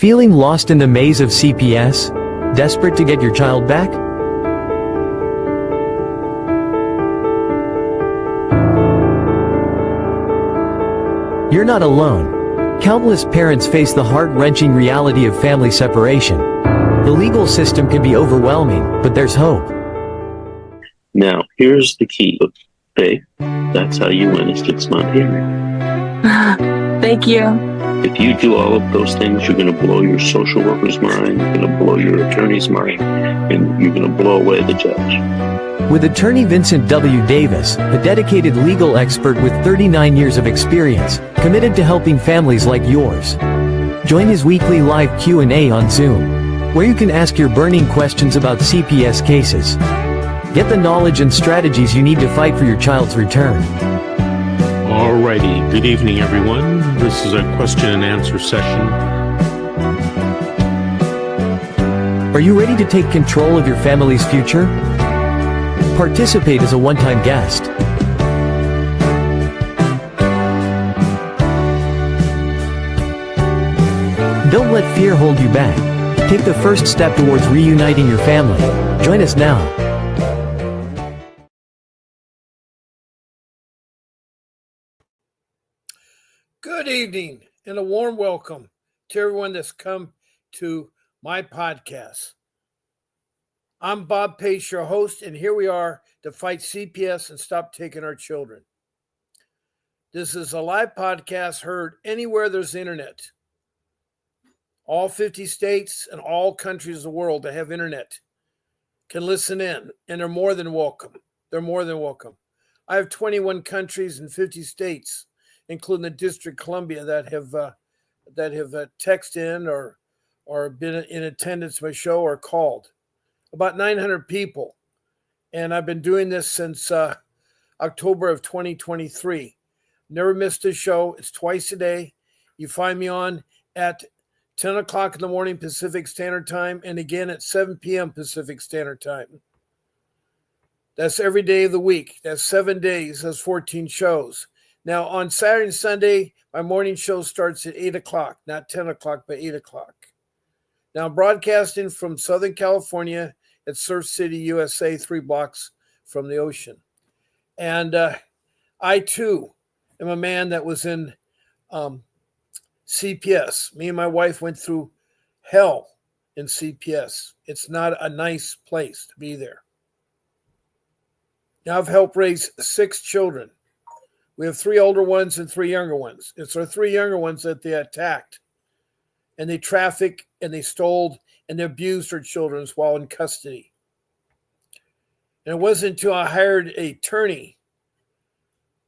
feeling lost in the maze of CPS? Desperate to get your child back? You're not alone. Countless parents face the heart-wrenching reality of family separation. The legal system can be overwhelming, but there's hope. Now, here's the key. Faye, that's how you win a 6-month hearing. Thank you. If you do all of those things, you're going to blow your social worker's mind, you're going to blow your attorney's mind, and you're going to blow away the judge. With attorney Vincent W. Davis, a dedicated legal expert with 39 years of experience, committed to helping families like yours. Join his weekly live Q&A on Zoom, where you can ask your burning questions about CPS cases. Get the knowledge and strategies you need to fight for your child's return. Alrighty, good evening everyone. This is a question and answer session. Are you ready to take control of your family's future? Participate as a one-time guest. Don't let fear hold you back. Take the first step towards reuniting your family. Join us now. Good evening and a warm welcome to everyone that's come to my podcast. I'm Bob Pace, your host, and here we are to fight CPS and stop taking our children. This is a live podcast heard anywhere there's internet. All 50 states and all countries of the world that have internet can listen in, and they're more than welcome. They're more than welcome. I have 21 countries and 50 states, including the District of Columbia, that have texted in or been in attendance at my show or called. About 900 people, and I've been doing this since October of 2023. Never missed a show. It's twice a day. You find me on at 10 o'clock in the morning Pacific Standard Time, and again at 7 p.m. Pacific Standard Time. That's every day of the week. That's 7 days. That's 14 shows. Now, on Saturday and Sunday, my morning show starts at 8 o'clock, not 10 o'clock, but 8 o'clock. Now, I'm broadcasting from Southern California at Surf City, USA, 3 blocks from the ocean. And I, too, am a man that was in CPS. Me and my wife went through hell in CPS. It's not a nice place to be there. Now, I've helped raise 6 children. We have 3 older ones and 3 younger ones. It's our 3 younger ones that they attacked. And they trafficked and they stole and they abused our children while in custody. And it wasn't until I hired an attorney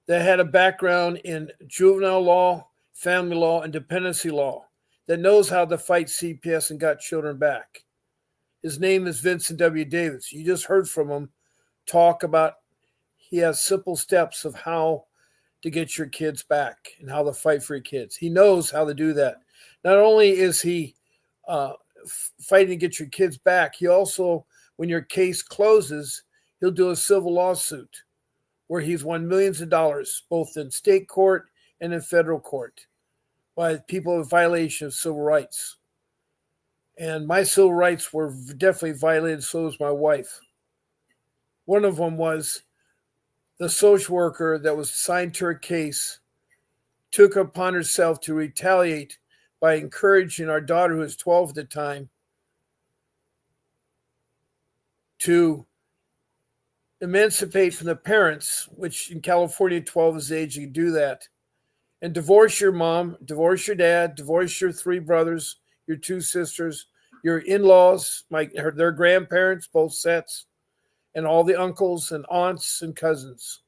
that had a background in juvenile law, family law, and dependency law that knows how to fight CPS and got children back. His name is Vincent W. Davis. You just heard from him talk about he has simple steps of how to get your kids back and how to fight for your kids. He knows how to do that. Not only is he fighting to get your kids back, he also, when your case closes, he'll do a civil lawsuit where he's won millions of dollars, both in state court and in federal court, by people in violation of civil rights. And my civil rights were definitely violated, so was my wife. One of them was the social worker that was assigned to her case took upon herself to retaliate by encouraging our daughter, who was 12 at the time, to emancipate from the parents, which in California, 12 is the age you can do that, and divorce your mom, divorce your dad, divorce your 3 brothers, your 2 sisters, your in-laws, their grandparents, both sets, and all the uncles and aunts and cousins.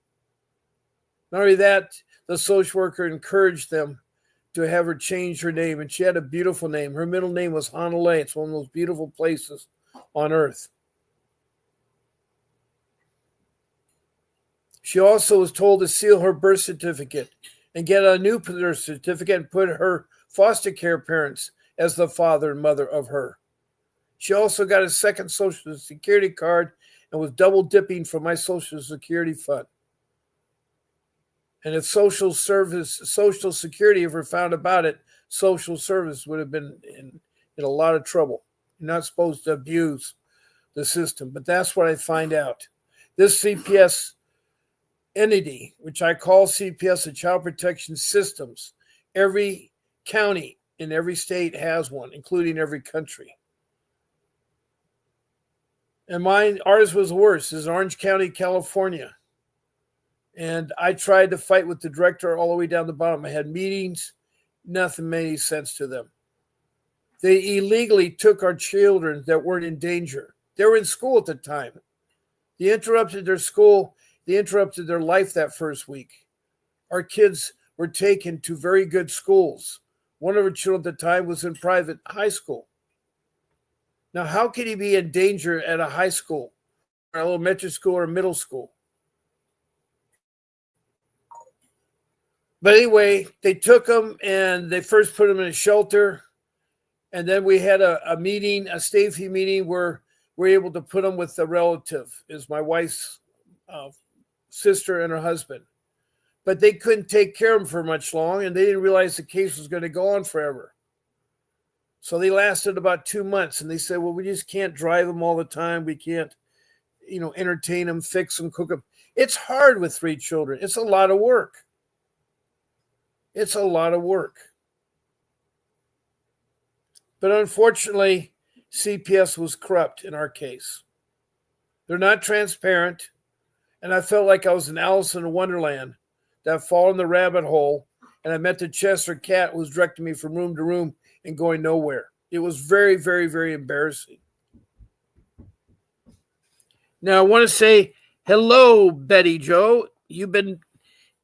Not only that, the social worker encouraged them to have her change her name, and she had a beautiful name. Her middle name was Honolulu. It's one of those beautiful places on earth. She also was told to seal her birth certificate and get a new birth certificate and put her foster care parents as the father and mother of her. She also got a second Social Security card and was double dipping from my Social Security fund. And if Social Security ever found about it, Social Service would have been in a lot of trouble. You're not supposed to abuse the system, but that's what I find out. This CPS entity, which I call CPS, the Child Protection Systems, every county in every state has one, including every country. And ours was worse. This is Orange County, California. And I tried to fight with the director all the way down the bottom. I had meetings. Nothing made any sense to them. They illegally took our children that weren't in danger. They were in school at the time. They interrupted their school. They interrupted their life that first week. Our kids were taken to very good schools. One of our children at the time was in private high school. Now, how could he be in danger at a high school, or elementary school, or middle school? But anyway, they took him and they first put him in a shelter. And then we had a meeting, a safety meeting, where we're able to put him with a relative, is my wife's sister and her husband. But they couldn't take care of him for much long, and they didn't realize the case was going to go on forever. So they lasted about 2 months, and they said, well, we just can't drive him all the time. We can't, entertain him, fix him, cook him. It's hard with 3 children. It's a lot of work. It's a lot of work. But unfortunately, CPS was corrupt in our case. They're not transparent. And I felt like I was in Alice in Wonderland, that fall in the rabbit hole. And I met the Chester cat who was directing me from room to room and going nowhere. It was very, very, very embarrassing. Now, I want to say hello, Betty Joe. You've been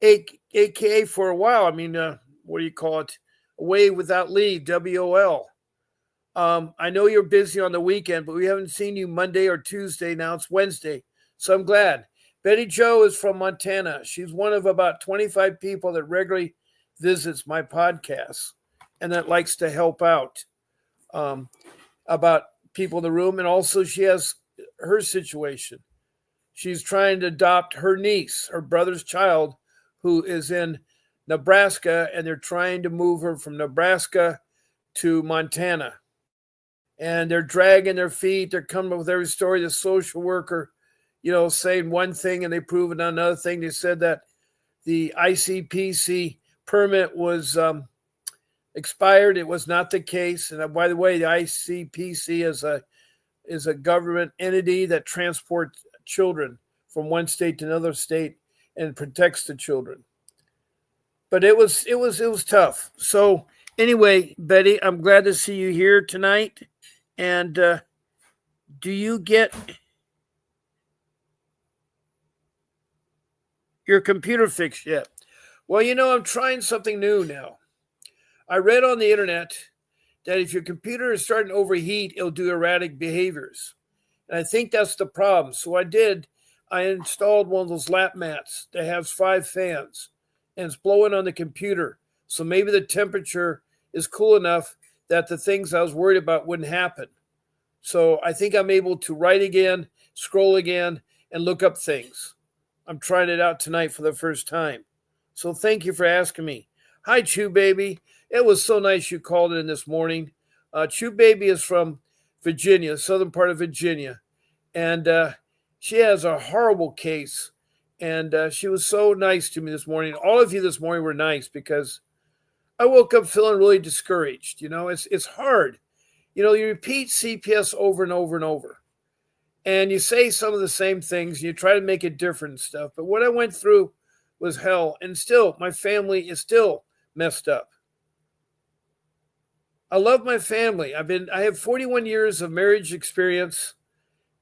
AKA for a while. I mean, what do you call it? Away without leave, WOL. I know you're busy on the weekend, but we haven't seen you Monday or Tuesday. Now it's Wednesday. So I'm glad. Betty Joe is from Montana. She's one of about 25 people that regularly visits my podcast and that likes to help out about people in the room. And also she has her situation. She's trying to adopt her niece, her brother's child, who is in Nebraska, and they're trying to move her from Nebraska to Montana. And they're dragging their feet. They're coming up with every story. The social worker, saying one thing and they prove it another thing. They said that the ICPC permit was expired. It was not the case. And by the way, the ICPC is a government entity that transports children from one state to another state and protects the children. But it was tough. So anyway, Betty, I'm glad to see you here tonight. And do you get your computer fixed yet? Well, I'm trying something new now. I read on the internet that if your computer is starting to overheat, it'll do erratic behaviors. And I think that's the problem. So I installed one of those lap mats that has 5 fans, and it's blowing on the computer. So maybe the temperature is cool enough that the things I was worried about wouldn't happen. So I think I'm able to write again, scroll again, and look up things. I'm trying it out tonight for the first time. So thank you for asking me. Hi, Chew Baby. It was so nice you called in this morning. Chew Baby is from Virginia, southern part of Virginia. And she has a horrible case. And she was so nice to me this morning. All of you this morning were nice because I woke up feeling really discouraged. It's hard. You repeat CPS over and over and over. And you say some of the same things. You try to make it different and stuff. But what I went through was hell. And still, my family is still messed up. I love my family. I have 41 years of marriage experience.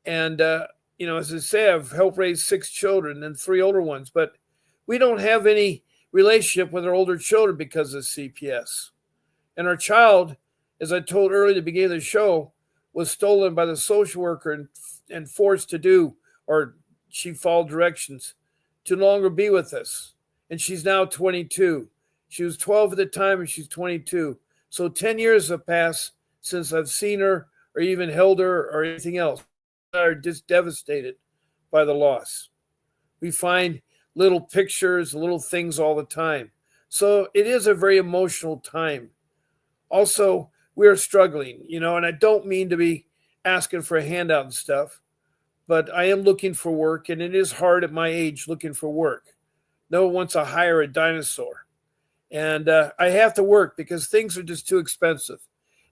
And, as I say, I've helped raise 6 children and 3 older ones. But we don't have any relationship with our older children because of CPS. And our child, as I told earlier at the beginning of the show, was stolen by the social worker and forced to do, or she followed directions, to no longer be with us. And she's now 22. She was 12 at the time and she's 22. So 10 years have passed since I've seen her or even held her or anything else. Are just devastated by the loss. We find little pictures, little things all the time. So it is a very emotional time. Also, we're struggling, and I don't mean to be asking for a handout and stuff, but I am looking for work, and it is hard at my age looking for work. No one wants to hire a dinosaur. And I have to work because things are just too expensive.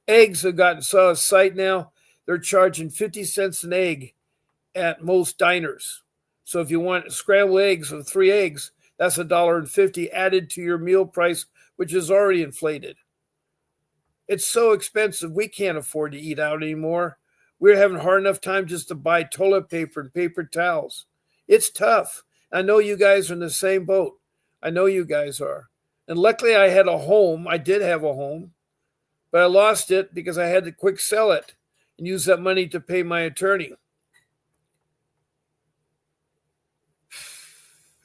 Eggs have gotten so a site now, they're charging 50 cents an egg at most diners. So if you want scrambled eggs of 3 eggs, that's $1.50 added to your meal price, which is already inflated. It's so expensive, we can't afford to eat out anymore. We're having a hard enough time just to buy toilet paper and paper towels. It's tough. I know you guys are in the same boat. I know you guys are. And luckily I had a home. I did have a home, but I lost it because I had to quick sell it and use that money to pay my attorney.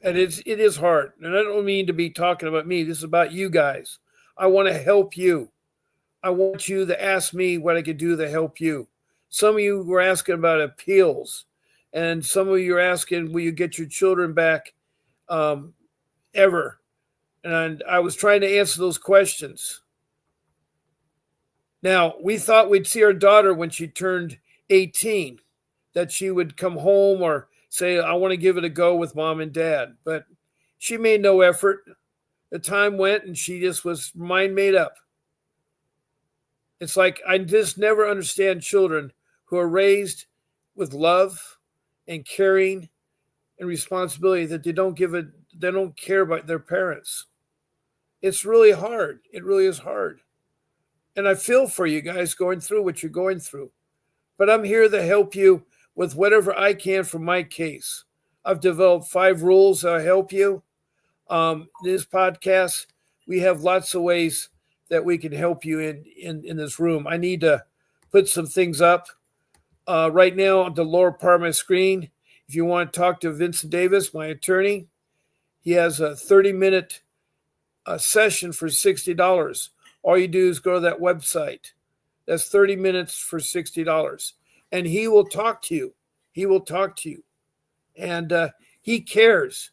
And it is hard. And I don't mean to be talking about me. This is about you guys. I want to help you. I want you to ask me what I could do to help you. Some of you were asking about appeals. And some of you are asking, will you get your children back ever? And I was trying to answer those questions. Now, we thought we'd see our daughter when she turned 18, that she would come home or say, I want to give it a go with mom and dad. But she made no effort. The time went and she just was mind made up. It's like I just never understand children who are raised with love and caring and responsibility that they don't care about their parents. It's really hard. It really is hard. And I feel for you guys going through what you're going through. But I'm here to help you with whatever I can for my case. I've developed 5 rules that'll help you. This podcast, we have lots of ways that we can help you in this room. I need to put some things up. Right now on the lower part of my screen, if you want to talk to Vincent Davis, my attorney, he has a 30-minute session for $60. All you do is go to that website. That's 30 minutes for $60. And he will talk to you. He will talk to you. And he cares.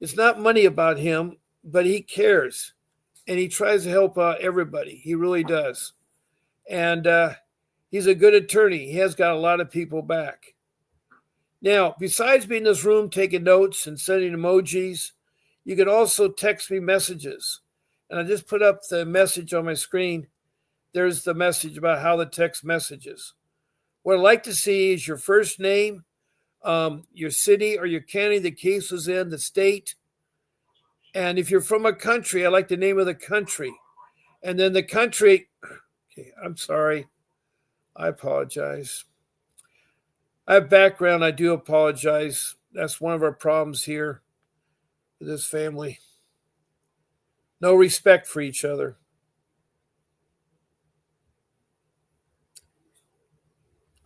It's not money about him, but he cares. And he tries to help everybody. He really does. And he's a good attorney. He has got a lot of people back. Now, besides being in this room taking notes and sending emojis, you can also text me messages. And I just put up the message on my screen. There's the message about how to text messages. What I'd like to see is your first name, your city or your county the case was in, the state. And if you're from a country, I like the name of the country. And then the country, okay, I'm sorry. I apologize. I have background. I do apologize. That's one of our problems here with this family. No respect for each other.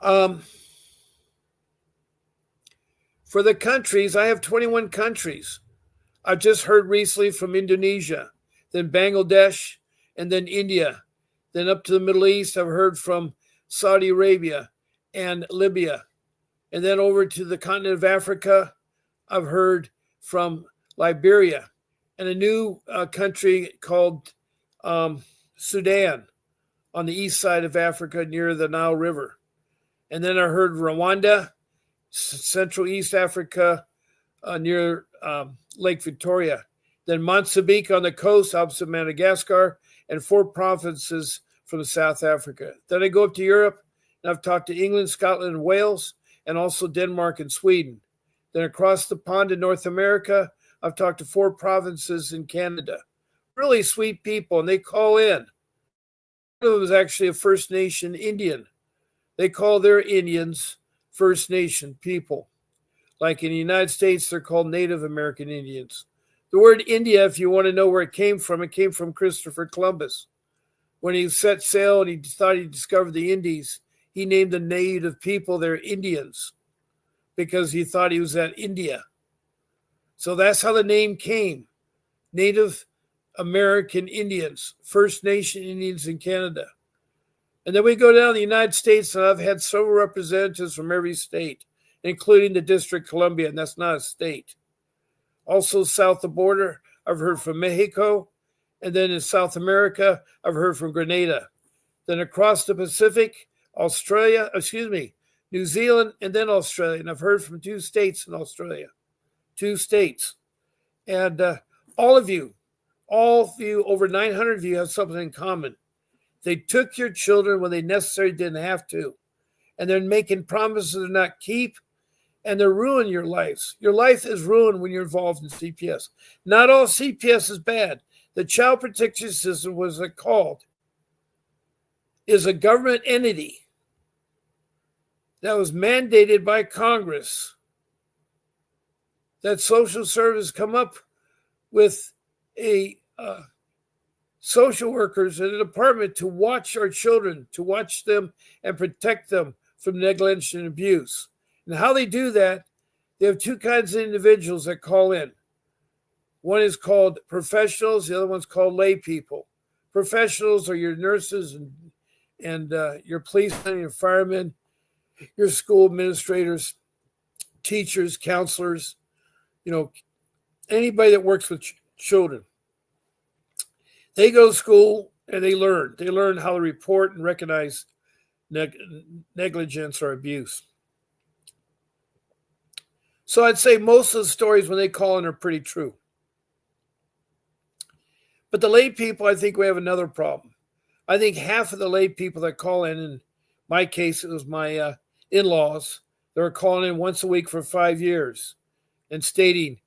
For the countries, I have 21 countries. I've just heard recently from Indonesia, then Bangladesh, and then India. Then up to the Middle East, I've heard from Saudi Arabia and Libya. And then over to the continent of Africa, I've heard from Liberia and a new country called Sudan on the east side of Africa near the Nile River. And then I heard Rwanda, Central East Africa near Lake Victoria. Then Mozambique on the coast opposite Madagascar, and 4 provinces from South Africa. Then I go up to Europe, and I've talked to England, Scotland, and Wales, and also Denmark and Sweden. Then across the pond in North America, I've talked to 4 provinces in Canada. Really sweet people, and they call in. One of them is actually a First Nation Indian. They call their Indians First Nation people. Like in the United States, they're called Native American Indians. The word India, if you want to know where it came from Christopher Columbus. When he set sail and he thought he discovered the Indies, he named the native people their Indians because he thought he was at India. So that's how the name came. Native American Indians, First Nation Indians in Canada. And then we go down to the United States, and I've had several representatives from every state, including the District of Columbia, and that's not a state. Also south of the border, I've heard from Mexico. And then in South America, I've heard from Grenada. then across the Pacific, New Zealand, and then Australia. And I've heard from 2 states in Australia, 2 states. And all of you, over 900 of you have something in common. They took your children when they necessarily didn't have to. And they're making promises to not keep, and they're ruining your lives. Your life is ruined when you're involved in CPS. Not all CPS is bad. The Child Protection System, was it called, is a government entity that was mandated by Congress that social service come up with a social workers in a department to watch our children, to watch them and protect them from negligence and abuse. And how they do that, they have 2 kinds of individuals that call in. One is called professionals, the other one's called lay people. Professionals are your nurses and your policemen, your firemen, your school administrators, teachers, counselors, anybody that works with children. They go to school and they learn. They learn how to report and recognize negligence or abuse. So I'd say most of the stories when they call in are pretty true. But the lay people, I think we have another problem. I think half of the lay people that call in my case, it was my in-laws, they were calling in once a week for 5 years and stating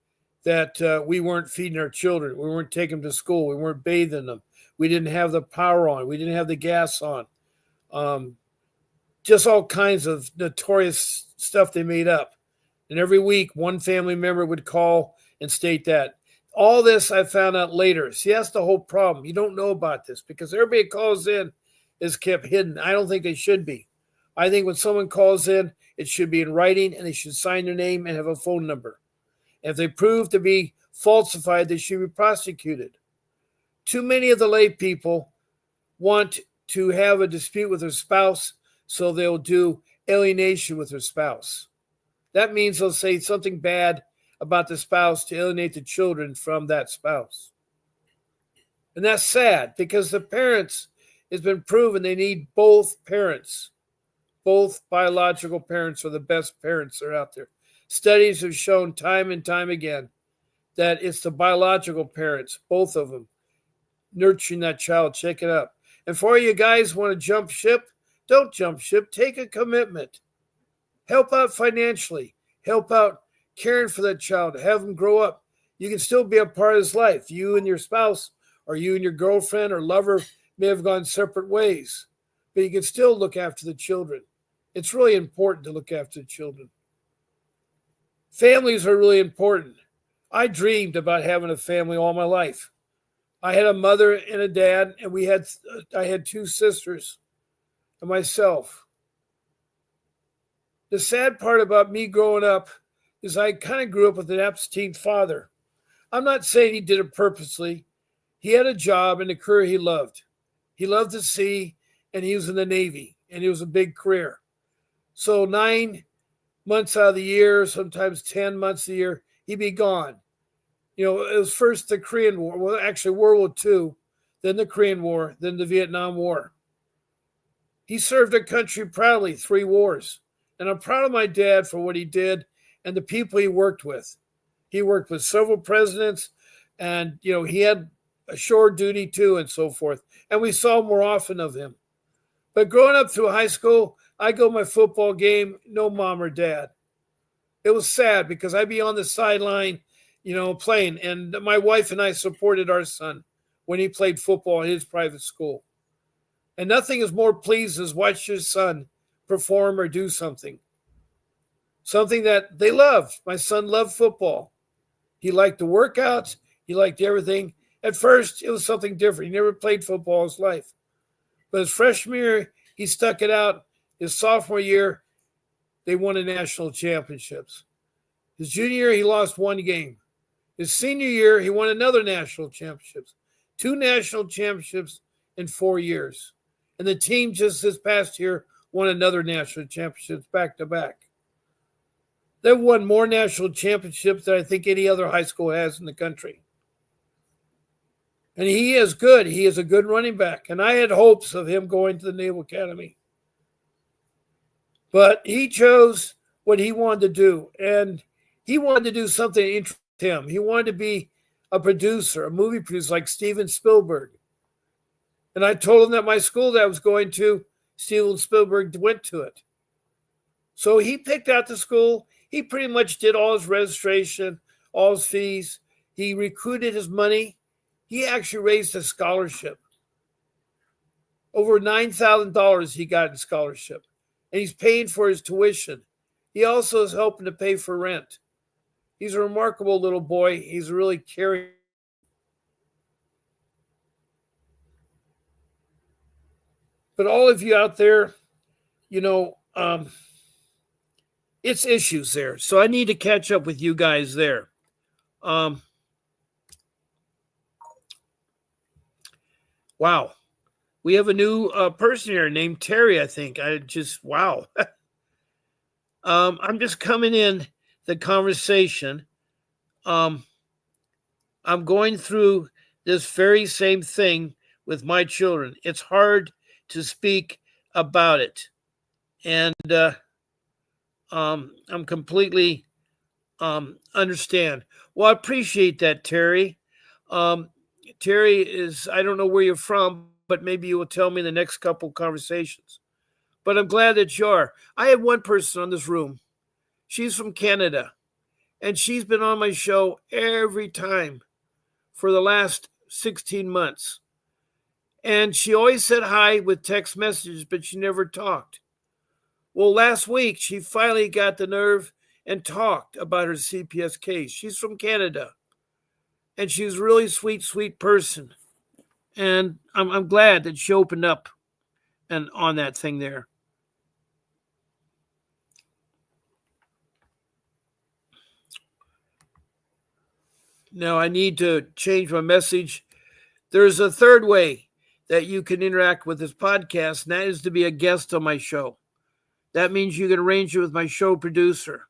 that we weren't feeding our children. We weren't taking them to school. We weren't bathing them. We didn't have the power on. We didn't have the gas on. Just all kinds of notorious stuff they made up. And every week, one family member would call and state that. All this I found out later. See, that's the whole problem. You don't know about this because everybody calls in is kept hidden. I don't think they should be. I think when someone calls in, it should be in writing and they should sign their name and have a phone number. And if they prove to be falsified, they should be prosecuted. Too many of the lay people want to have a dispute with their spouse, so they'll do alienation with their spouse. That means they'll say something bad about the spouse to alienate the children from that spouse. And that's sad because the parents, it's been proven they need both parents. Both biological parents are the best parents that are out there. Studies have shown time and time again that it's the biological parents, both of them, nurturing that child. Check it up. And for you guys want to jump ship, don't jump ship. Take a commitment. Help out financially. Help out caring for that child. Have them grow up. You can still be a part of his life. You and your spouse or you and your girlfriend or lover may have gone separate ways, but you can still look after the children. It's really important to look after the children. Families are really important. I dreamed about having a family all my life. I had a mother and a dad, and I had 2 sisters and myself. The sad part about me growing up is I kind of grew up with an absentee father. I'm not saying he did it purposely. He had a job and a career he loved. He loved the sea, and he was in the Navy, and it was a big career. So 9 months out of the year, sometimes 10 months of the year, he'd be gone. It was first the Korean War, well, actually World War II, then the Korean War, then the Vietnam War. He served our country proudly, 3 wars. And I'm proud of my dad for what he did and the people he worked with. He worked with several presidents and, he had a shore duty too and so forth. And we saw more often of him. But growing up through high school, I go to my football game, no mom or dad. It was sad because I'd be on the sideline, playing. And my wife and I supported our son when he played football in his private school. And nothing is more pleased as watch your son perform or do something that they loved. My son loved football. He liked the workouts. He liked everything. At first, it was something different. He never played football in his life. But his freshman year, he stuck it out. His sophomore year, they won the national championships. His junior year, he lost 1 game. His senior year, he won another national championships. 2 national championships in 4 years. And the team just this past year won another national championships back to back. They've won more national championships than I think any other high school has in the country. And he is good. He is a good running back. And I had hopes of him going to the Naval Academy. But he chose what he wanted to do. And he wanted to do something that interested him. He wanted to be a producer, a movie producer like Steven Spielberg. And I told him that my school that I was going to, Steven Spielberg went to it. So he picked out the school. He pretty much did all his registration, all his fees. He recruited his money. He actually raised a scholarship. Over $9,000 he got in scholarship. And he's paying for his tuition. He also is helping to pay for rent. He's a remarkable little boy. He's really caring. But all of you out there, it's issues there. So I need to catch up with you guys there. Wow. We have a new person here named Terry, I think. Wow. I'm just coming in the conversation. I'm going through this very same thing with my children. It's hard to speak about it. And I'm completely understand. Well, I appreciate that, Terry. Terry is, I don't know where you're from, but maybe you will tell me in the next couple conversations. But I'm glad that you are. I have one person on this room. She's from Canada. And she's been on my show every time for the last 16 months. And she always said hi with text messages, but she never talked. Well, last week, she finally got the nerve and talked about her CPS case. She's from Canada. And she's a really sweet, sweet person. And I'm glad that she opened up and on that thing there. Now I need to change my message. There's a third way that you can interact with this podcast, and that is to be a guest on my show. That means you can arrange it with my show producer.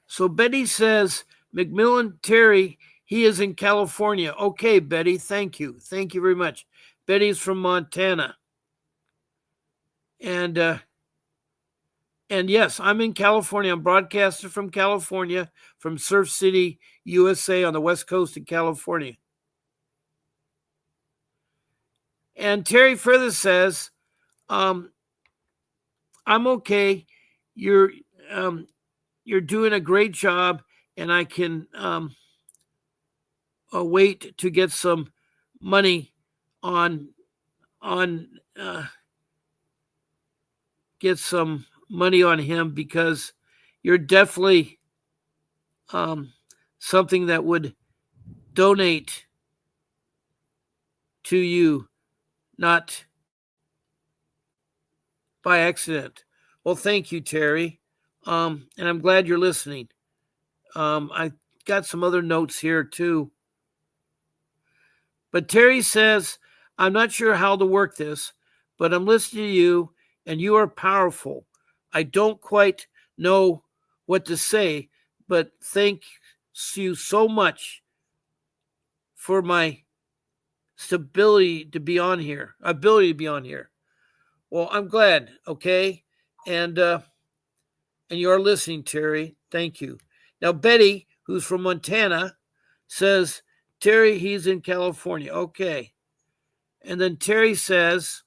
So Betty says, McMillan Terry, he is in California. Okay, Betty, thank you. Thank you very much. Betty's from Montana. And yes, I'm in California. I'm broadcaster from California, from Surf City, USA on the west coast of California. And Terry further says, I'm okay. You're doing a great job, and I can wait to get some money get some money on him, because you're definitely something that would donate to you, not by accident. Well, thank you, Terry. And I'm glad you're listening. I got some other notes here too. But Terry says, I'm not sure how to work this, but I'm listening to you, and you are powerful. I don't quite know what to say, but thank you so much for my ability to be on here. Well, I'm glad, okay? And you are listening, Terry. Thank you. Now, Betty, who's from Montana, says, Terry, he's in California. Okay. And then Terry says,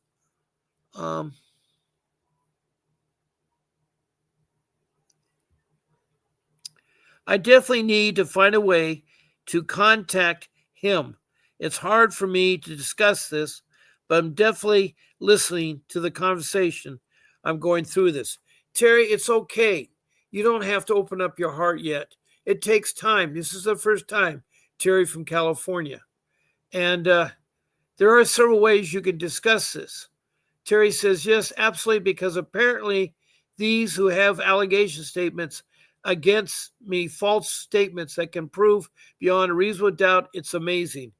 I definitely need to find a way to contact him. It's hard for me to discuss this, but I'm definitely listening to the conversation. I'm going through this. Terry, it's okay. You don't have to open up your heart yet. It takes time. This is the first time, Terry from California. And there are several ways you can discuss this. Terry says, yes, absolutely, because apparently these who have allegation statements against me, false statements that can prove beyond a reasonable doubt, it's amazing.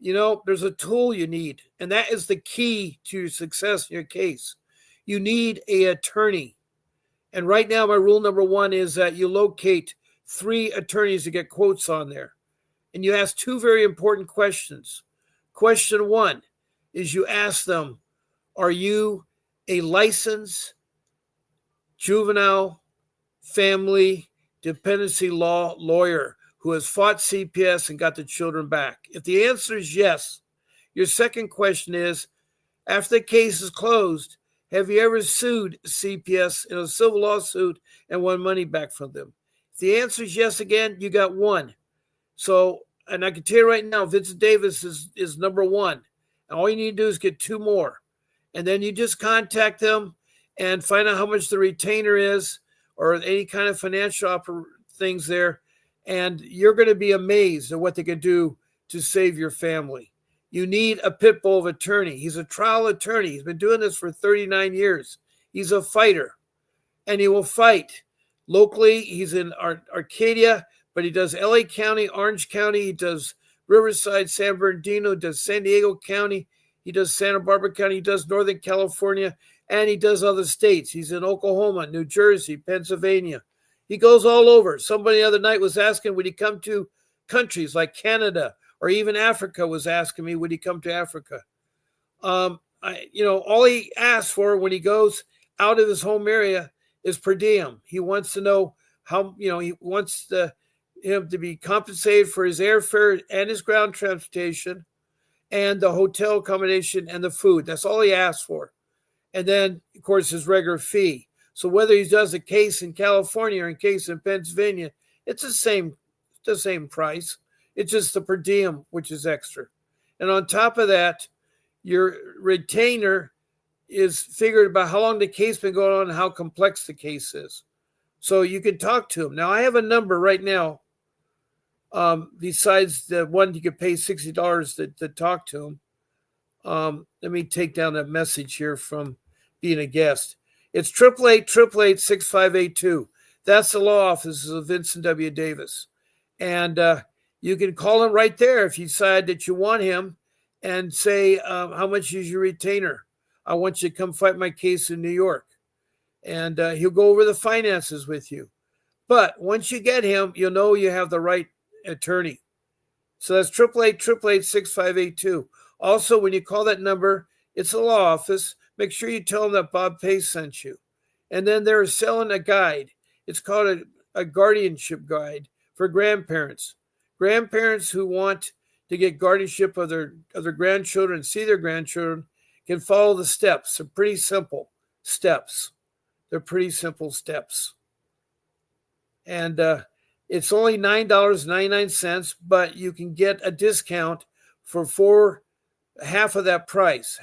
There's a tool you need, and that is the key to your success in your case. You need an attorney. And right now, my rule number one is that you locate 3 attorneys to get quotes on there. And you ask 2 very important questions. Question 1 is you ask them, are you a licensed juvenile family dependency law lawyer who has fought CPS and got the children back? If the answer is yes, your second question is, after the case is closed, have you ever sued CPS in a civil lawsuit and won money back from them? If the answer is yes again, you got 1. So, and I can tell you right now, Vincent Davis is number 1. And all you need to do is get 2 more. And then you just contact them and find out how much the retainer is or any kind of financial things there. And you're going to be amazed at what they can do to save your family. You need a pit bull of attorney. He's a trial attorney. He's been doing this for 39 years. He's a fighter, and he will fight. Locally, he's in Arcadia, but he does LA County, Orange County. He does Riverside, San Bernardino, does San Diego County. He does Santa Barbara County. He does Northern California, and he does other states. He's in Oklahoma, New Jersey, Pennsylvania. He goes all over. Somebody the other night was asking, would he come to countries like Canada or even Africa? Was asking me, would he come to Africa? All he asks for when he goes out of his home area is per diem. He wants to know how, he wants him to be compensated for his airfare and his ground transportation and the hotel accommodation and the food. That's all he asks for. And then, of course, his regular fee. So whether he does a case in California or a case in Pennsylvania, it's the same price. It's just the per diem, which is extra. And on top of that, your retainer is figured about how long the case been going on and how complex the case is. So you can talk to him. Now, I have a number right now, besides the one you could pay $60 to talk to him. Let me take down that message here from being a guest. It's 888-888-6582. That's the law offices of Vincent W. Davis. And you can call him right there if you decide that you want him and say, how much is your retainer? I want you to come fight my case in New York. And he'll go over the finances with you. But once you get him, you'll know you have the right attorney. So that's 888-888-6582. Also, when you call that number, it's a law office. Make sure you tell them that Bob Pace sent you. And then they're selling a guide. It's called a guardianship guide for grandparents. Grandparents who want to get guardianship of their grandchildren, see their grandchildren, can follow the steps. They're pretty simple steps. And it's only $9.99, but you can get a discount for half of that price.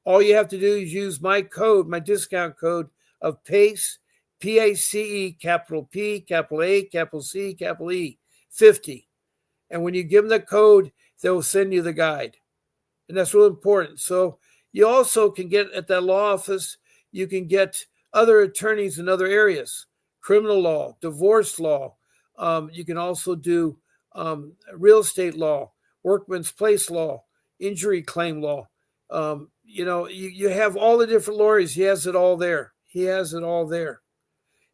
All you have to do is use my discount code of PACE, PACE, capital P, capital A, capital C, capital E, 50. And when you give them the code, they'll send you the guide. And that's really important. So you also can get at that law office, you can get other attorneys in other areas, criminal law, divorce law. You can also do real estate law, workman's place law, injury claim law. You have all the different lawyers. He has it all there.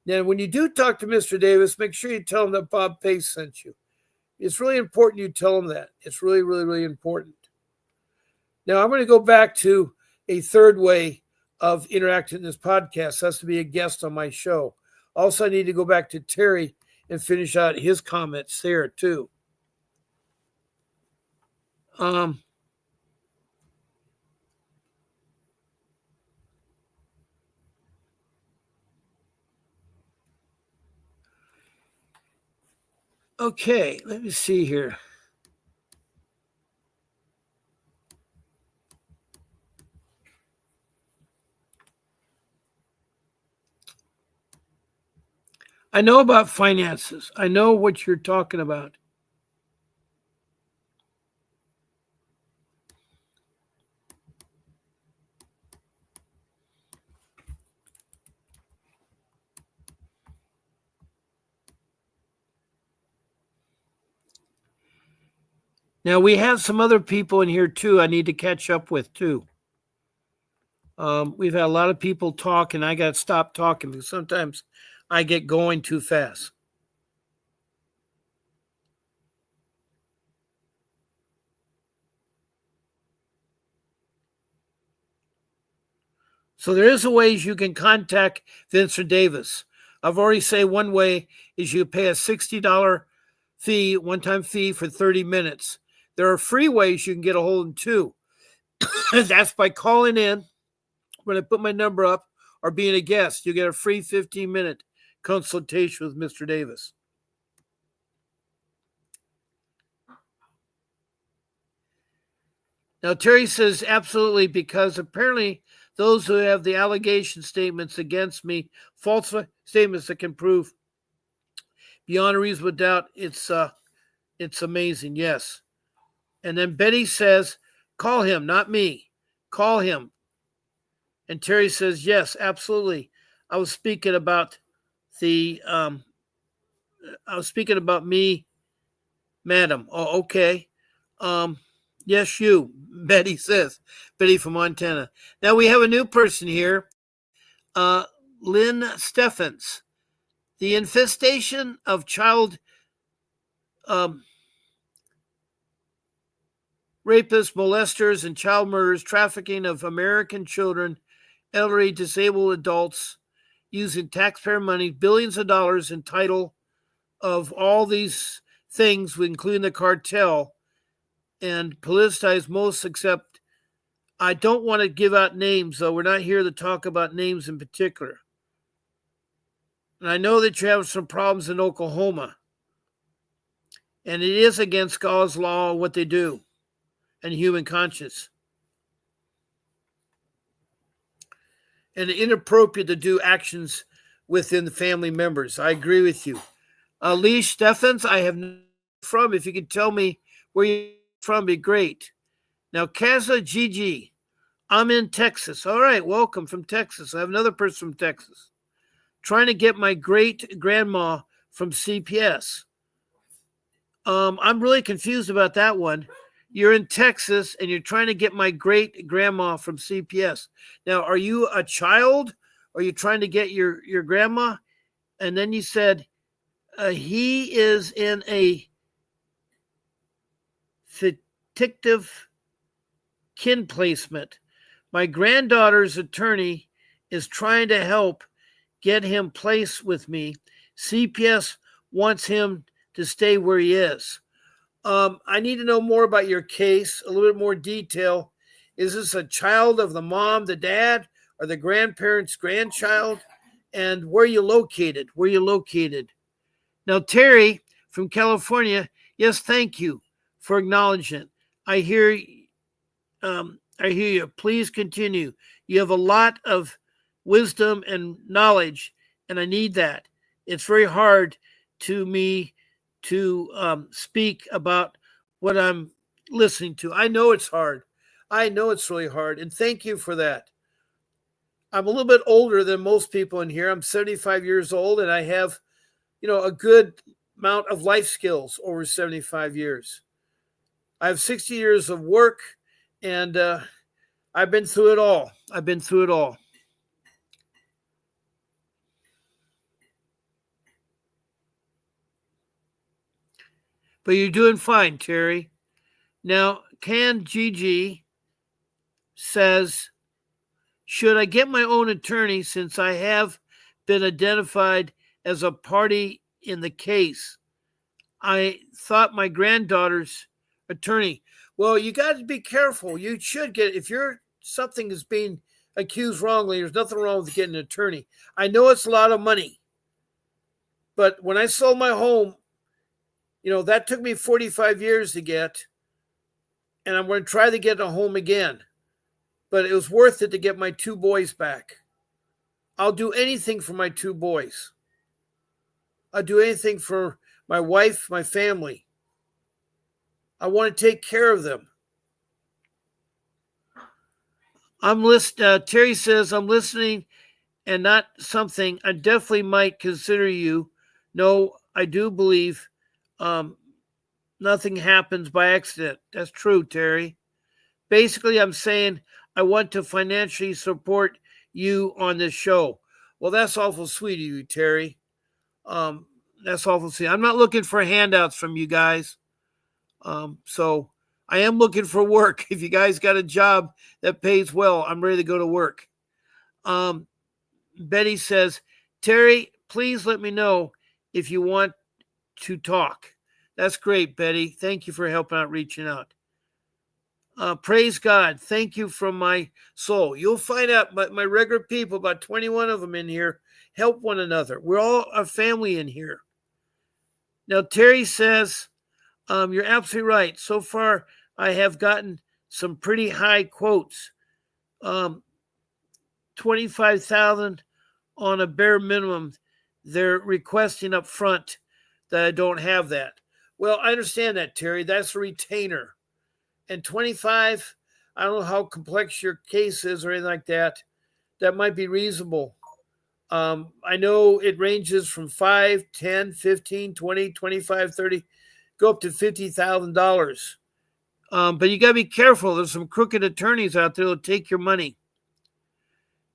Now, when you do talk to Mr. Davis, make sure you tell him that Bob Pace sent you. It's really important you tell him that. It's really, really, really important. Now, I'm going to go back to a third way of interacting in this podcast. That's to be a guest on my show. Also, I need to go back to Terry and finish out his comments there, too. Okay, let me see here. I know about finances. I know what you're talking about. Now, we have some other people in here, too, I need to catch up with, too. We've had a lot of people talk, and I got to stop talking because sometimes I get going too fast. So there is a ways you can contact Vincent Davis. I've already said one way is you pay a $60 fee, one-time fee for 30 minutes. There are free ways you can get a hold of him too. That's by calling in when I put my number up or being a guest. You get a free 15-minute consultation with Mr. Davis. Now, Terry says absolutely, because apparently those who have the allegation statements against me, false statements that can prove beyond a reasonable doubt, it's amazing. Yes. And then Betty says, call him, not me. Call him. And Terry says, yes, absolutely. I was speaking about me, madam. Oh, okay. Yes, you, Betty says. Betty from Montana. Now we have a new person here, Lynn Steffens. The infestation of child rapists, molesters, and child murderers, trafficking of American children, elderly, disabled adults, using taxpayer money, billions of dollars in title of all these things, including the cartel, and politicized most, except I don't want to give out names, though. We're not here to talk about names in particular. And I know that you have some problems in Oklahoma. And it is against God's law what they do and human conscience. And inappropriate to do actions within the family members. I agree with you. Lee Steffens, I have from. If you could tell me where you're from, be great. Now, Kaza Gigi, I'm in Texas. All right, welcome from Texas. I have another person from Texas. Trying to get my great grandma from CPS. I'm really confused about that one. You're in Texas and you're trying to get my great grandma from CPS. Now, are you a child? Or are you trying to get your grandma? And then you said he is in a fictive kin placement. My granddaughter's attorney is trying to help get him placed with me. CPS wants him to stay where he is. I need to know more about your case, a little bit more detail. Is this a child of the mom, the dad, or the grandparents' grandchild? And where are you located? Where are you located? Now, Terry from California, yes, thank you for acknowledging it. I hear you. Please continue. You have a lot of wisdom and knowledge, and I need that. It's very hard to me to speak about what I'm listening to. I know it's hard. I know it's really hard, and thank you for that. I'm a little bit older than most people in here. I'm 75 years old, and I have, a good amount of life skills over 75 years. I have 60 years of work, and I've been through it all. But you're doing fine, Terry. Now, Can Gigi says, should I get my own attorney since I have been identified as a party in the case? I thought my granddaughter's attorney. Well, you got to be careful. You should get, if something is being accused wrongly, there's nothing wrong with getting an attorney. I know it's a lot of money, but when I sold my home, that took me 45 years to get, and I'm going to try to get a home again. But it was worth it to get my 2 boys back. I'll do anything for my 2 boys. I'll do anything for my wife, my family. I want to take care of them. Terry says, I'm listening and not something. I definitely might consider you. No, I do believe nothing happens by accident. That's true, Terry. Basically, I'm saying I want to financially support you on this show. Well, that's awful sweet of you, Terry. That's awful sweet. I'm not looking for handouts from you guys. So I am looking for work. If you guys got a job that pays well, I'm ready to go to work. Betty says, Terry, please let me know if you want to talk. That's great, Betty. Thank you for helping out, reaching out. Praise God. Thank you from my soul. You'll find out my regular people, about 21 of them in here, help one another. We're all a family in here. Now, Terry says, you're absolutely right. So far, I have gotten some pretty high quotes. 25,000 on a bare minimum. They're requesting up front that I don't have that. Well, I understand that, Terry. That's a retainer. And 25, I don't know how complex your case is or anything like that. That might be reasonable. I know it ranges from 5, 10, 15, 20, 25, 30, go up to $50,000. But you got to be careful. There's some crooked attorneys out there that'll take your money.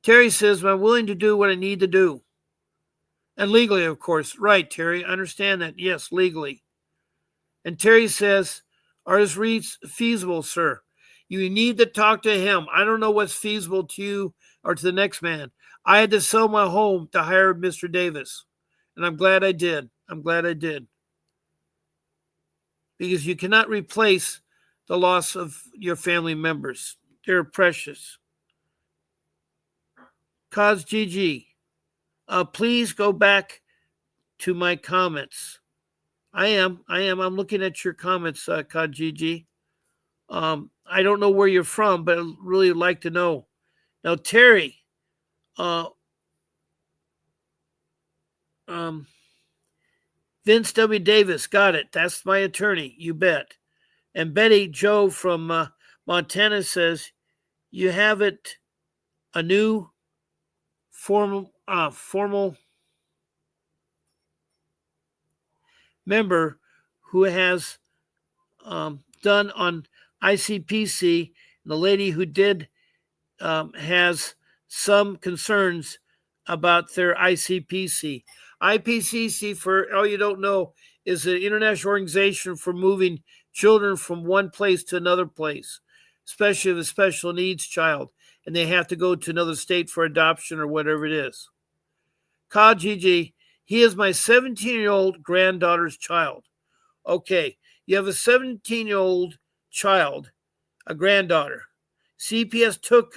Terry says, I'm willing to do what I need to do. And legally, of course. Right, Terry. I understand that. Yes, legally. And Terry says, are his reads feasible, sir? You need to talk to him. I don't know what's feasible to you or to the next man. I had to sell my home to hire Mr. Davis. And I'm glad I did. I'm glad I did. Because you cannot replace the loss of your family members. They're precious. Cause GG, please go back to my comments. I am. I'm looking at your comments, Cod GG. I don't know where you're from, but I'd really like to know. Now, Terry, Vince W. Davis, got it. That's my attorney. You bet. And Betty Joe from Montana says, you have it, a new formal member who has done on ICPC. The lady who did has some concerns about their ICPC. IPCC, for all you don't know, is an international organization for moving children from one place to another place, especially if a special needs child, and they have to go to another state for adoption or whatever it is. Ka Gigi, he is my 17-year-old granddaughter's child. Okay, you have a 17-year-old child, a granddaughter. CPS took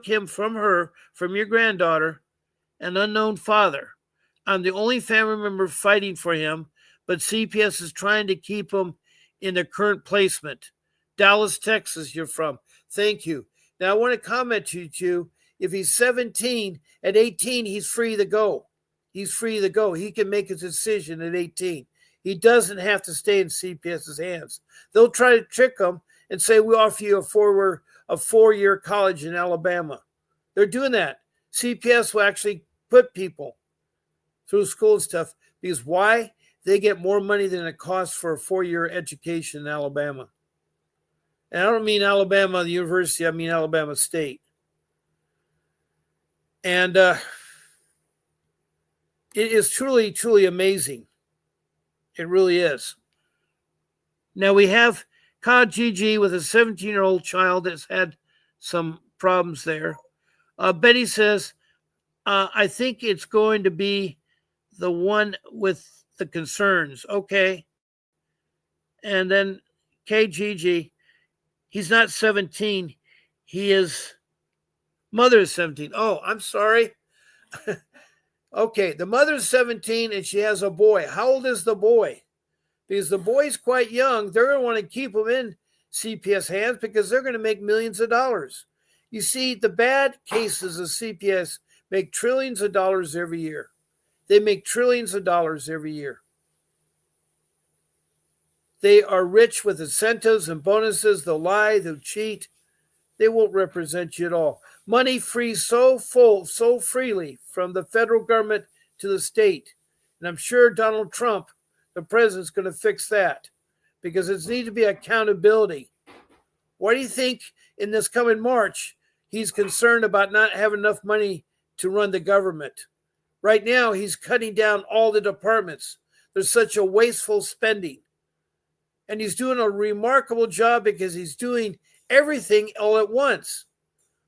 him from her, from your granddaughter, an unknown father. I'm the only family member fighting for him, but CPS is trying to keep him in the current placement. Dallas, Texas, you're from. Thank you. Now, I want to comment to you, if he's 17, at 18, he's free to go. He's free to go. He can make his decision at 18. He doesn't have to stay in CPS's hands. They'll try to trick him and say, we offer you a four-year college in Alabama. They're doing that. CPS will actually put people through school and stuff because why? They get more money than it costs for a four-year education in Alabama. And I don't mean Alabama, the university, I mean Alabama State. And it is truly, truly amazing. It really is. Now we have Ka GG with a 17-year-old child that's had some problems there. Betty says, I think it's going to be the one with the concerns. Okay. And then KGG, he's not 17. He is, mother is 17. Oh, I'm sorry. Okay, the mother's 17 and she has a boy. How old is the boy? Because the boy's quite young. They're going to want to keep him in CPS hands because they're going to make millions of dollars. You see, the bad cases of CPS make trillions of dollars every year. They make trillions of dollars every year. They are rich with incentives and bonuses. They'll lie, they'll cheat. They won't represent you at all. Money frees so freely from the federal government to the state. And I'm sure Donald Trump, the president's going to fix that because there needs to be accountability. Why do you think in this coming March, he's concerned about not having enough money to run the government? Right now, he's cutting down all the departments. There's such a wasteful spending. And he's doing a remarkable job because he's doing everything all at once,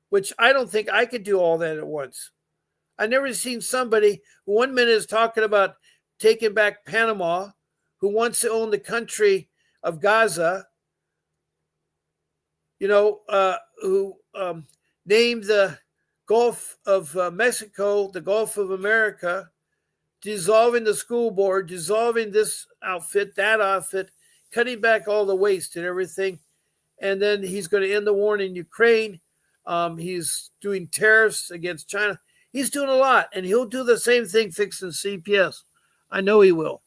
which I don't think I could do all that at once. I've never seen somebody who 1 minute is talking about taking back Panama, who wants to own the country of Gaza, who named the Gulf of Mexico, the Gulf of America, dissolving the school board, dissolving this outfit, that outfit, cutting back all the waste and everything. And then he's going to end the war in Ukraine. He's doing tariffs against China. He's doing a lot, and he'll do the same thing fixing CPS. I know he will.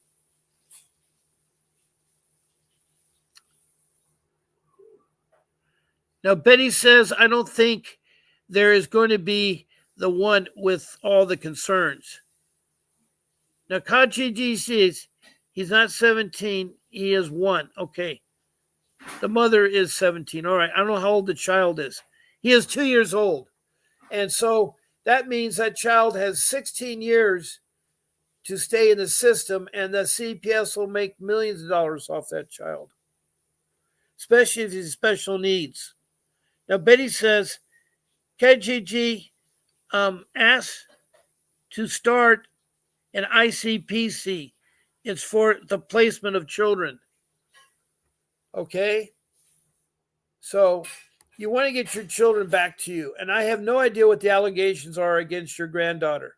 Now, Betty says, I don't think there is going to be the one with all the concerns. Now, Kaji says he's not 17, he is 1. Okay. The mother is 17. All right. I don't know how old the child is. He is 2 years old. And so that means that child has 16 years to stay in the system, and the CPS will make millions of dollars off that child, especially if he's special needs. Now, Betty says, KGG asked to start an ICPC. It's for the placement of children. Okay? So you want to get your children back to you. And I have no idea what the allegations are against your granddaughter.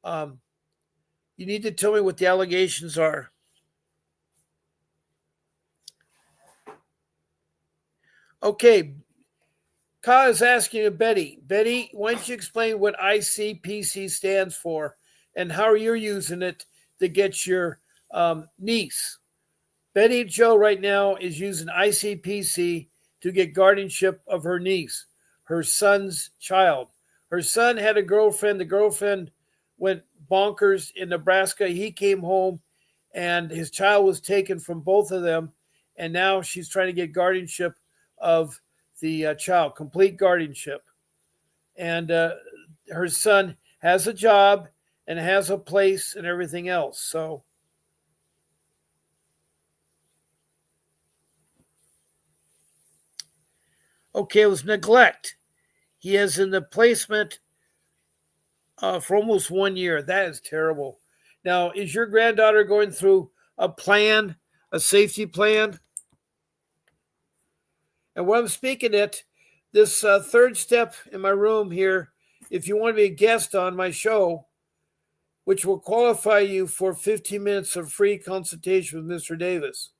You need to tell me what the allegations are. Okay. Ka is asking you, Betty, why don't you explain what ICPC stands for and how you're using it to get your niece? Betty Jo right now is using ICPC to get guardianship of her niece, her son's child. Her son had a girlfriend. The girlfriend went bonkers in Nebraska. He came home, and his child was taken from both of them, and now she's trying to get guardianship of the child, complete guardianship. And her son has a job and has a place and everything else. So okay, it was neglect. He is in the placement for almost 1 year. That is terrible. Now, is your granddaughter going through a plan, a safety plan? And what I'm speaking at, this third step in my room here, if you want to be a guest on my show, which will qualify you for 15 minutes of free consultation with Mr. Davis.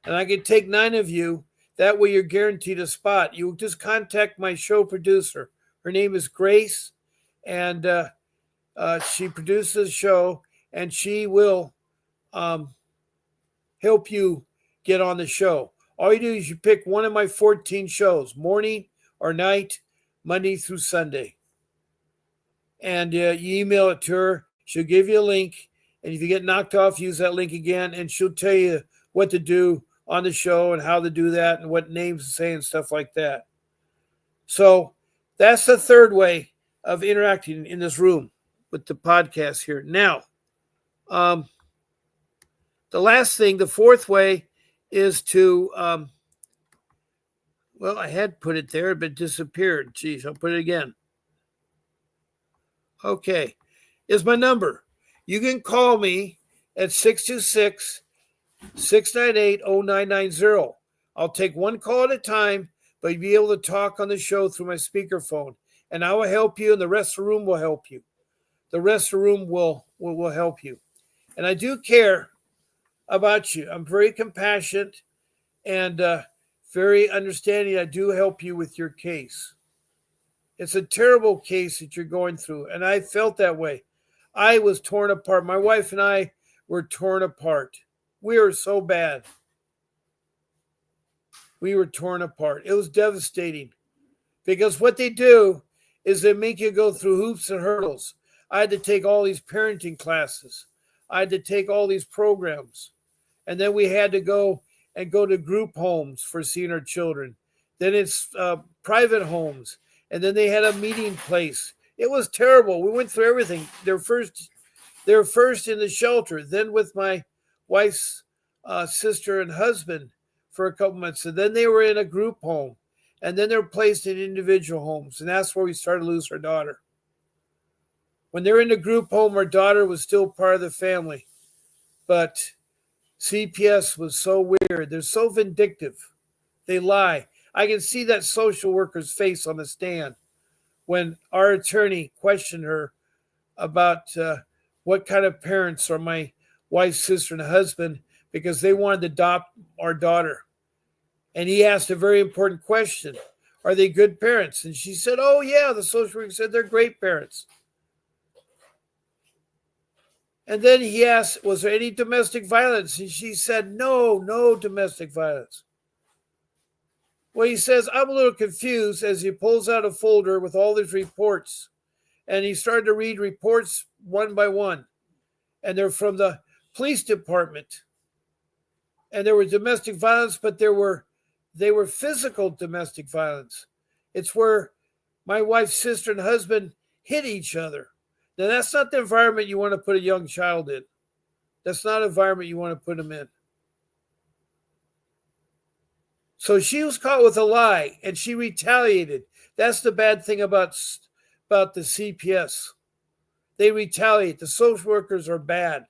And I can take 9 of you. That way you're guaranteed a spot. You just contact my show producer. Her name is Grace, and she produces the show, and she will help you get on the show. All you do is you pick one of my 14 shows, morning or night, Monday through Sunday. And you email it to her. She'll give you a link. And if you get knocked off, use that link again. And she'll tell you what to do on the show and how to do that and what names to say and stuff like that. So that's the third way of interacting in this room with the podcast here. Now, the last thing, the fourth way is to, well, I had put it there, but it disappeared. Geez, I'll put it again. Okay, is my number. You can call me at 626-698-0990. I'll take one call at a time, but you'll be able to talk on the show through my speakerphone, and I will help you, and the rest of the room will help you. The rest of the room will help you. And I do care about you. I'm very compassionate and very understanding. I do help you with your case. It's a terrible case that you're going through, and I felt that way. I was torn apart. My wife and I were torn apart. We were so bad. We were torn apart. It was devastating because what they do is they make you go through hoops and hurdles. I had to take all these parenting classes. I had to take all these programs. And then we had to go to group homes for seeing our children. Then it's private homes. And then they had a meeting place. It was terrible. We went through everything. They're first in the shelter, then with my wife's sister and husband for a couple months. And then they were in a group home. And then they're placed in individual homes. And that's where we started to lose our daughter. When they're in the group home, our daughter was still part of the family. But CPS was so weird. They're so vindictive. They lie. I can see that social worker's face on the stand when our attorney questioned her about what kind of parents are my wife's sister and husband, because they wanted to adopt our daughter. And he asked a very important question. Are they good parents? And she said, oh, yeah. The social worker said they're great parents. And then he asked, was there any domestic violence? And she said, no domestic violence. Well, he says, I'm a little confused, as he pulls out a folder with all these reports. And he started to read reports one by one. And they're from the police department. And there was domestic violence, but they were physical domestic violence. It's where my wife's sister and husband hit each other. Now, that's not the environment you want to put a young child in. That's not an environment you want to put them in. So she was caught with a lie, and she retaliated. That's the bad thing about the CPS. They retaliate. The social workers are bad.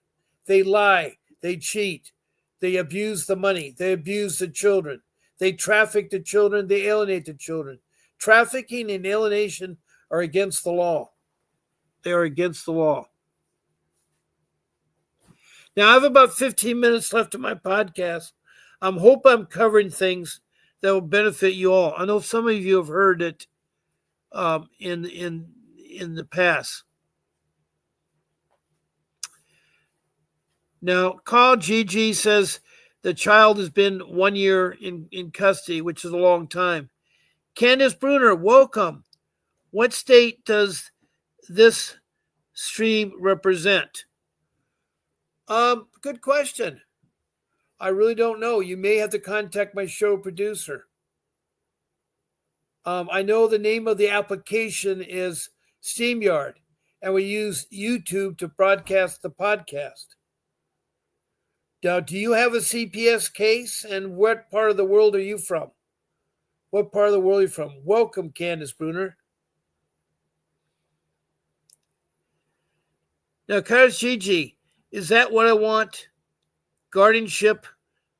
They lie. They cheat. They abuse the money. They abuse the children. They traffic the children. They alienate the children. Trafficking and alienation are against the law. They are against the law. Now, I have about 15 minutes left of my podcast. I hope I'm covering things that will benefit you all. I know some of you have heard it in the past. Now, Carl GG says the child has been 1 year in custody, which is a long time. Candace Bruner, welcome. What state does this stream represent? Good question. I really don't know. You may have to contact my show producer. I know the name of the application is StreamYard, and we use YouTube to broadcast the podcast. Now, do you have a CPS case, and what part of the world are you from? What part of the world are you from? Welcome, Candace Bruner. Now, Carlos Gigi, is that what I want? Guardianship.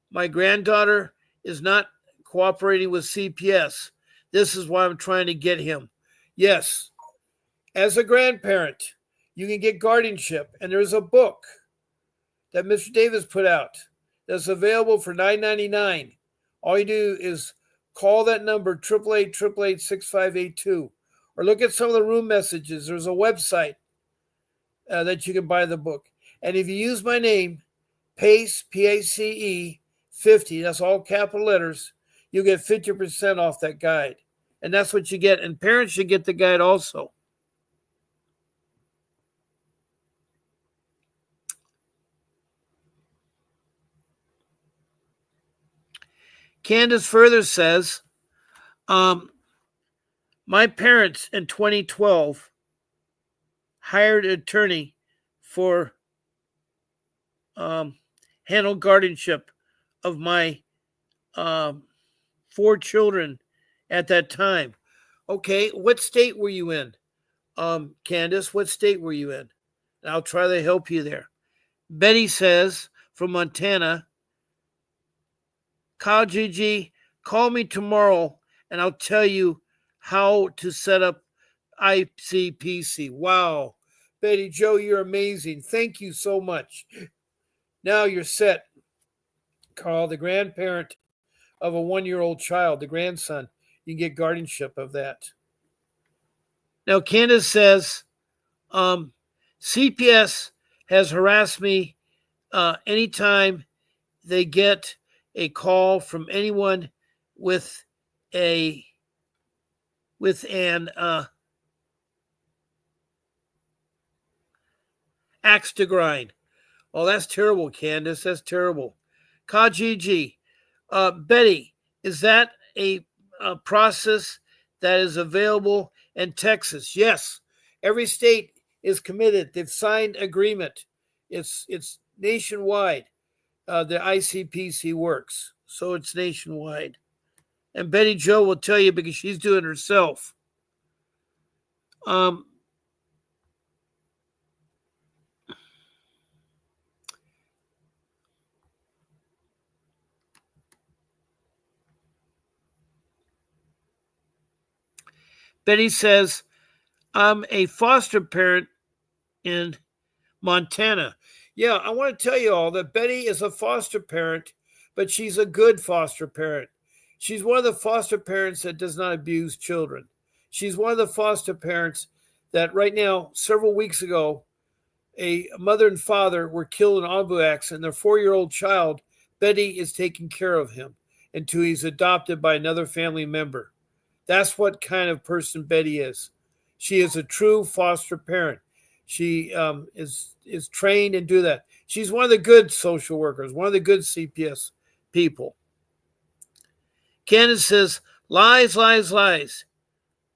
My granddaughter is not cooperating with CPS. This is why I'm trying to get him. Yes. As a grandparent, you can get guardianship. And there's a book that Mr. Davis put out that's available for $9.99. All you do is call that number, 888-888-6582. Or look at some of the room messages. There's a website that you can buy the book. And if you use my name, PACE, P-A-C-E, 50, that's all capital letters, you get 50% off that guide. And that's what you get. And parents should get the guide also. Candace further says, my parents in 2012 hired an attorney for handle guardianship of my 4 children at that time. Okay, what state were you in? Candace, what state were you in? And I'll try to help you there. Betty says from Montana, Kyle Gigi, call me tomorrow and I'll tell you how to set up ICPC. Wow. Betty Joe, you're amazing. Thank you so much. Now you're set. Carl, the grandparent of a 1-year-old child, the grandson, you can get guardianship of that. Now, Candace says, CPS has harassed me anytime they get a call from anyone with an axe to grind. Oh, that's terrible, Candace. That's terrible. Kajiji, Betty, is that a process that is available in Texas. Yes, every state is committed. They've signed agreement. It's nationwide. The ICPC works, so it's nationwide. And Betty Jo will tell you because she's doing it herself. Betty says, I'm a foster parent in Montana. Yeah, I want to tell you all that Betty is a foster parent, but she's a good foster parent. She's one of the foster parents that does not abuse children. She's one of the foster parents that right now, several weeks ago, a mother and father were killed in an automobile accident. Their 4-year-old child, Betty, is taking care of him until he's adopted by another family member. That's what kind of person Betty is. She is a true foster parent. She is trained and do that. She's one of the good social workers, one of the good CPS people. Candace says, lies, lies, lies.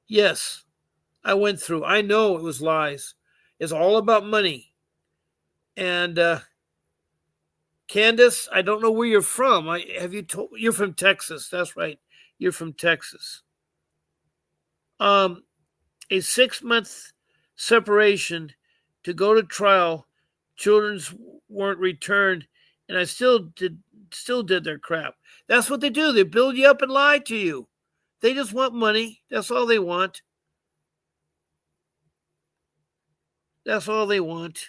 Yes, I went through. I know it was lies. It's all about money. And Candace, I don't know where you're from. You're from Texas. That's right. You're from Texas. A 6-month separation to go to trial. Children's weren't returned, and I still did their crap. That's what they do. They build you up and lie to you. They just want money. That's all they want. That's all they want.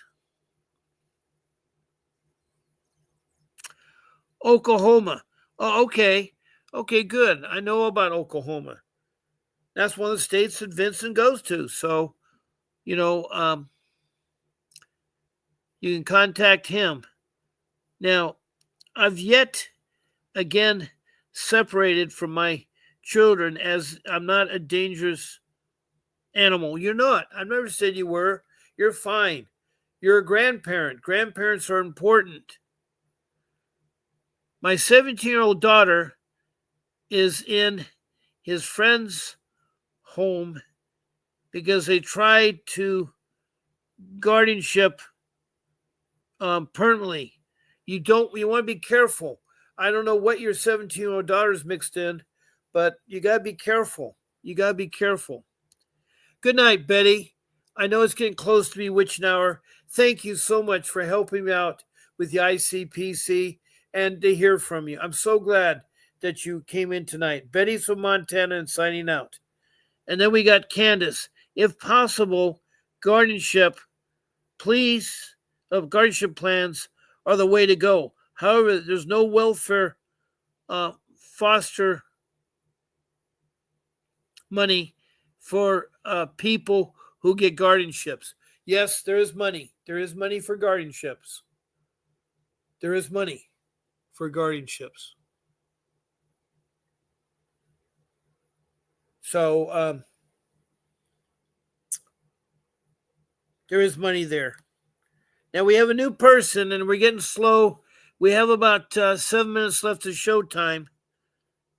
Oklahoma. Oh, okay. Okay, good. I know about Oklahoma. That's one of the states that Vincent goes to. So, you can contact him. Now, I've yet again separated from my children as I'm not a dangerous animal. You're not. I've never said you were. You're fine. You're a grandparent. Grandparents are important. My 17-year-old daughter is in his friend's home because they tried to guardianship permanently. You want to be careful. I don't know what your 17-year-old daughter's mixed in, but you got to be careful. You got to be careful. Good night, Betty. I know it's getting close to bewitching hour. Thank you so much for helping me out with the ICPC and to hear from you. I'm so glad that you came in tonight. Betty's from Montana and signing out. And then we got Candace. If possible, guardianship, please, guardianship plans are the way to go. However, there's no welfare foster money for people who get guardianships. Yes, there is money. There is money for guardianships. There is money for guardianships. So there is money there. Now we have a new person and we're getting slow. We have about 7 minutes left of showtime.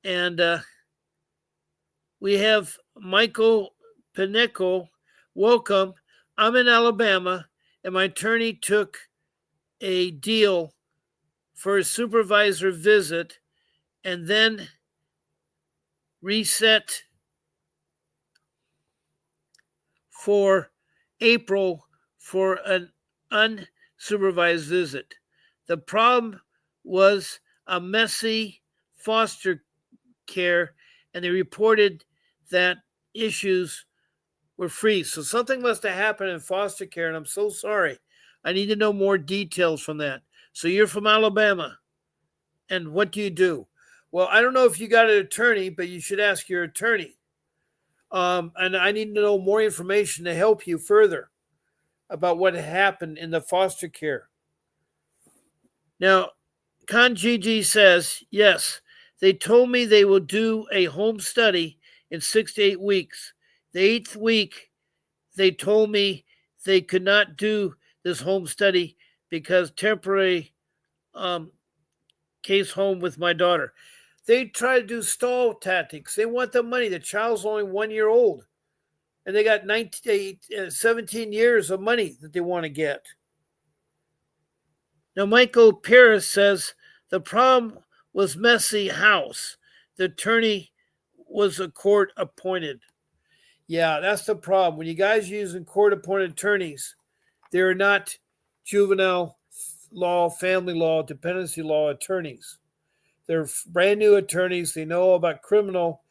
And we have Michael Pineco. Welcome. I'm in Alabama and my attorney took a deal for a supervisor visit and then reset for April for an unsupervised visit. The problem was a messy foster care, and they reported that issues were free. So something must have happened in foster care, and I'm so sorry. I need to know more details from that. So you're from Alabama, and what do you do? Well, I don't know if you got an attorney, but you should ask your attorney. And I need to know more information to help you further about what happened in the foster care. Now, Kanjiji says, yes, they told me they will do a home study in 6 to 8 weeks. The 8th week, they told me they could not do this home study because temporary case home with my daughter. They try to do stall tactics. They want the money. The child's only 1 year old. And they got 17 years of money that they want to get. Now, Michael Paris says the problem was messy house. The attorney was a court appointed. Yeah, that's the problem. When you guys using court appointed attorneys, they're not juvenile law, family law, dependency law attorneys. They're brand new attorneys. They know about criminal,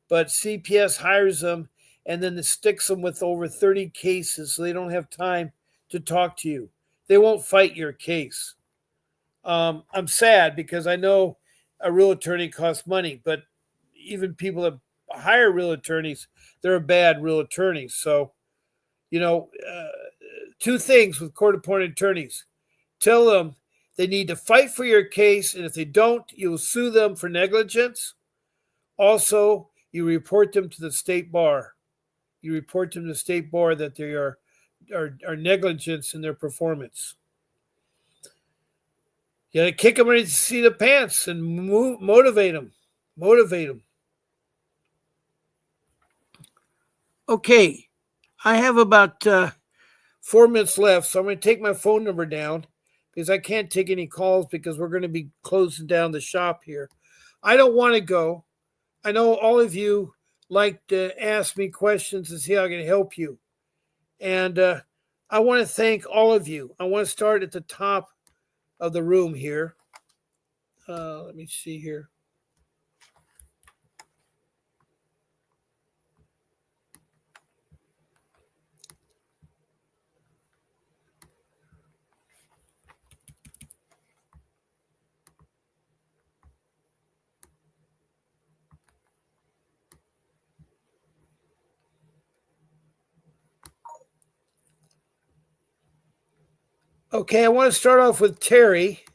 but CPS hires them and then it sticks them with over 30 cases, so they don't have time to talk to you. They won't fight your case. I'm sad because I know a real attorney costs money, but even people that hire real attorneys, they're a bad real attorney. So, two things with court-appointed attorneys. Tell them they need to fight for your case, and if they don't, you'll sue them for negligence. Also, you report them to the state bar. You report them to the state bar that they are negligence in their performance. You got to kick them in the seat of pants and motivate them. Motivate them. Okay, I have about 4 minutes left, so I'm going to take my phone number down because I can't take any calls because we're going to be closing down the shop here. I don't want to go. I know all of you like to ask me questions and see how I can help you. And I want to thank all of you. I want to start at the top of the room here. Let me see here. Okay, I want to start off with Terry,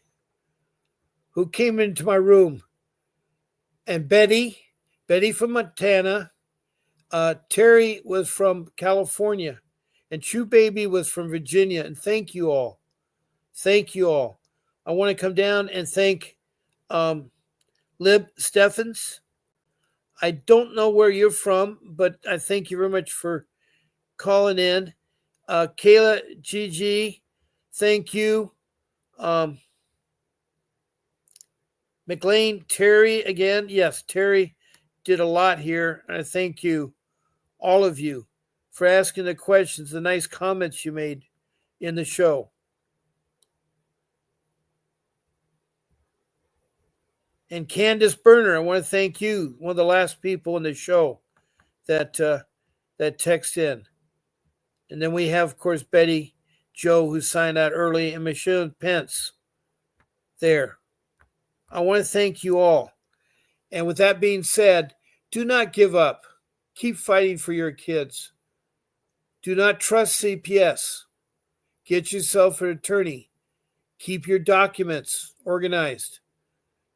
who came into my room, and Betty from Montana. Terry was from California, and True Baby was from Virginia. And thank you all. Thank you all. I want to come down and thank Lib Steffens. I don't know where you're from, but I thank you very much for calling in. Kayla GG, thank you. McLean, Terry again. Yes, Terry did a lot here. And I thank you, all of you, for asking the questions, the nice comments you made in the show. And Candace Berner, I want to thank you, one of the last people in the show that text in. And then we have, of course, Betty Joe, who signed out early, and Michelle Pence there. I want to thank you all. And with that being said, do not give up. Keep fighting for your kids. Do not trust CPS. Get yourself an attorney. Keep your documents organized.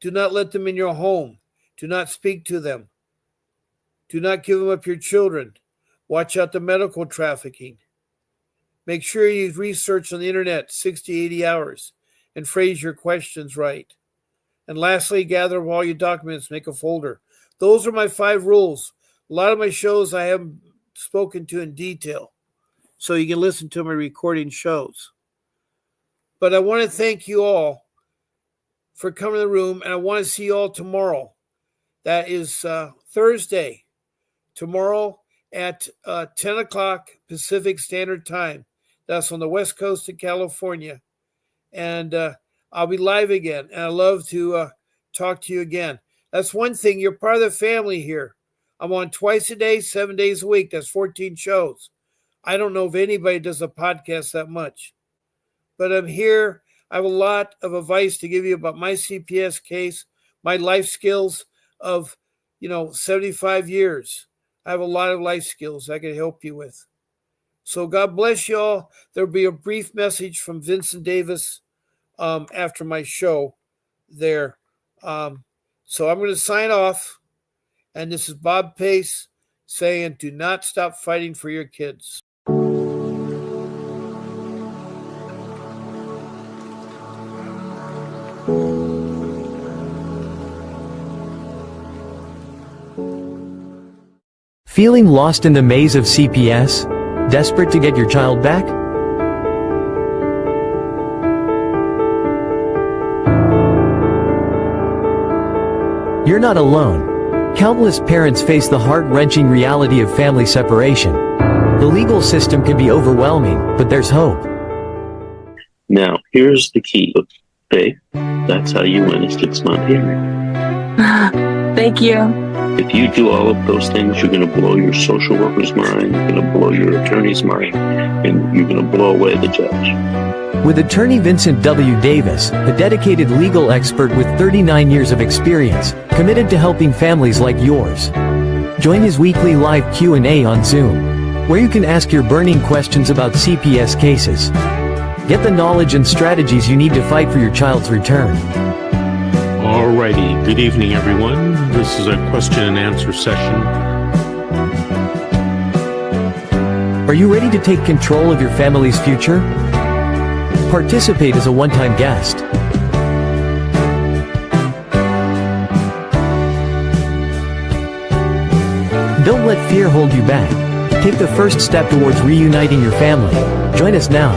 Do not let them in your home. Do not speak to them. Do not give them up your children. Watch out the medical trafficking. Make sure you research on the internet 60, 80 hours and phrase your questions right. And lastly, gather all your documents, make a folder. Those are my 5 rules. A lot of my shows I haven't spoken to in detail, so you can listen to my recording shows. But I want to thank you all for coming to the room, and I want to see you all tomorrow. That is Thursday. Tomorrow at 10 o'clock Pacific Standard Time. That's on the West Coast of California. And I'll be live again, and I love to talk to you again. That's one thing. You're part of the family here. I'm on twice a day, 7 days a week. That's 14 shows. I don't know if anybody does a podcast that much. But I'm here. I have a lot of advice to give you about my CPS case, my life skills of, 75 years. I have a lot of life skills I can help you with. So God bless you all. There'll be a brief message from Vincent Davis after my show there. So I'm going to sign off. And this is Bob Pace saying, do not stop fighting for your kids. Feeling lost in the maze of CPS? Desperate to get your child back? You're not alone. Countless parents face the heart-wrenching reality of family separation. The legal system can be overwhelming, but there's hope. Now, here's the key. Babe, that's how you win a 6-month hearing. Thank you. If you do all of those things, you're going to blow your social worker's mind, you're going to blow your attorney's mind, and you're going to blow away the judge. With attorney Vincent W. Davis, a dedicated legal expert with 39 years of experience, committed to helping families like yours. Join his weekly live Q&A on Zoom, where you can ask your burning questions about CPS cases. Get the knowledge and strategies you need to fight for your child's return. Alrighty, good evening everyone. This is a question and answer session. Are you ready to take control of your family's future? Participate as a one-time guest. Don't let fear hold you back. Take the first step towards reuniting your family. Join us now.